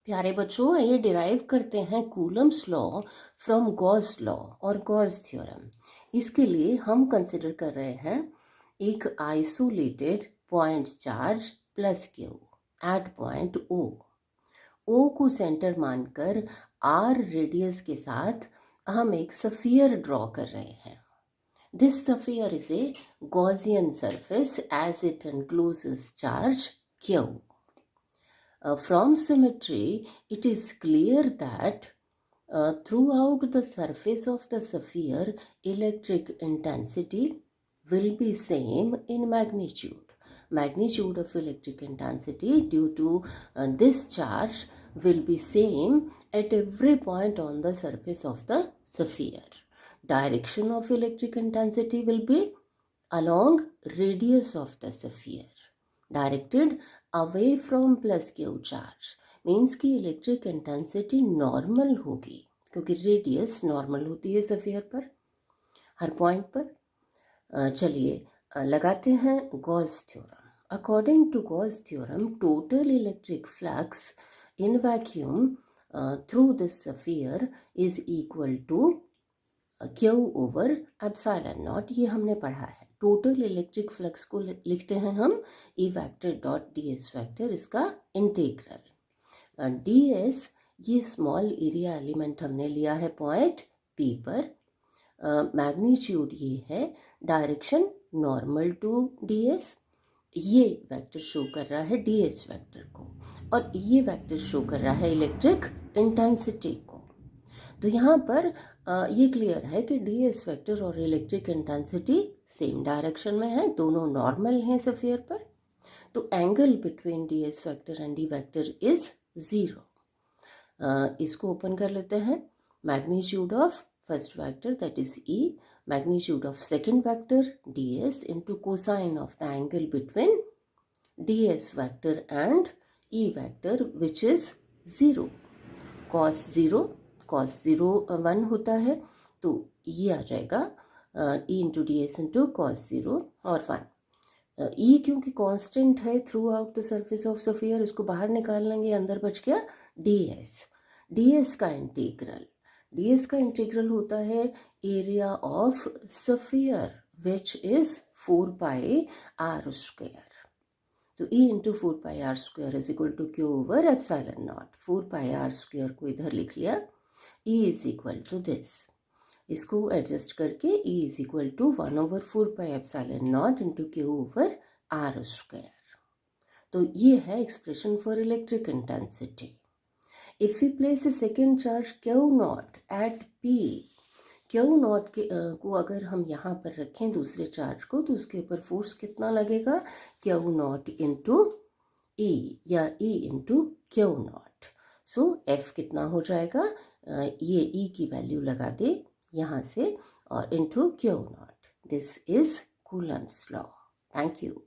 प्यारे बच्चों, ये डिराइव करते हैं Coulomb's law from Gauss law और गॉस थ्योरम। इसके लिए हम कंसिडर कर रहे हैं एक isolated point charge plus Q at point O को सेंटर मानकर आर रेडियस के साथ हम एक सफियर ड्रॉ कर रहे हैं। This sphere is a Gaussian surface as it encloses charge Q. From symmetry, it is clear that throughout the surface of the sphere, electric intensity will be same in magnitude. Magnitude of electric intensity due to this charge will be same at every point on the surface of the sphere. Direction of electric intensity will be along radius of the sphere. Directed away from plus Q charge means कि electric intensity normal होगी क्योंकि radius normal होती है sphere पर हर point पर। चलिए लगाते हैं Gauss theorem. According to Gauss theorem, total electric flux in vacuum through this sphere is equal to Q over epsilon naught. ये हमने पढ़ा है। टोटल इलेक्ट्रिक फ्लक्स को लिखते हैं हम E vector dot D S vector, इसका इंटीग्रल। डी एस ये स्मॉल एरिया एलिमेंट हमने लिया है पॉइंट पी पर। मैग्नीट्यूड ये है, direction normal to D S. ये वेक्टर शो कर रहा है डी एच वेक्टर को और ये वेक्टर शो कर रहा है इलेक्ट्रिक इंटेंसिटी को। तो यहाँ पर ये क्लियर है कि डी एस वेक्टर और इलेक्ट्रिक इंटेंसिटी सेम डायरेक्शन में है, दोनों नॉर्मल हैं स्फीयर पर। तो angle between D S vector and D vector is 0। इसको ओपन कर लेते हैं। Magnitude of first vector that is E, magnitude of second vector D S into cosine of the angle between D S vector and E vector which is 0। Cos 0 1 होता है, तो ये आ जाएगा E into D S into cos 0 और 1। E क्योंकि constant है throughout the surface of sphere, इसको बाहर निकाल लेंगे, अंदर बच गया डी एस। डी एस का इंटीग्रल होता है area of sphere which is 4 pi R square. तो E into 4 pi R square is equal to Q over epsilon naught. 4 pi R square को इधर लिख लिया, E is equal to this. इसको adjust करके E is equal to 1 over 4 pi epsilon naught into Q over R square. तो ये है expression for electric intensity. If we place a second charge Q naught at P, Q naught को अगर हम यहाँ पर रखें दूसरे चार्ज को, तो उसके ऊपर फोर्स कितना लगेगा? क्यू नॉट इंटू ई या E into Q not. So F कितना हो जाएगा? ये ई की वैल्यू लगा दे यहाँ से और into Q not. This is Coulomb's law. Thank you.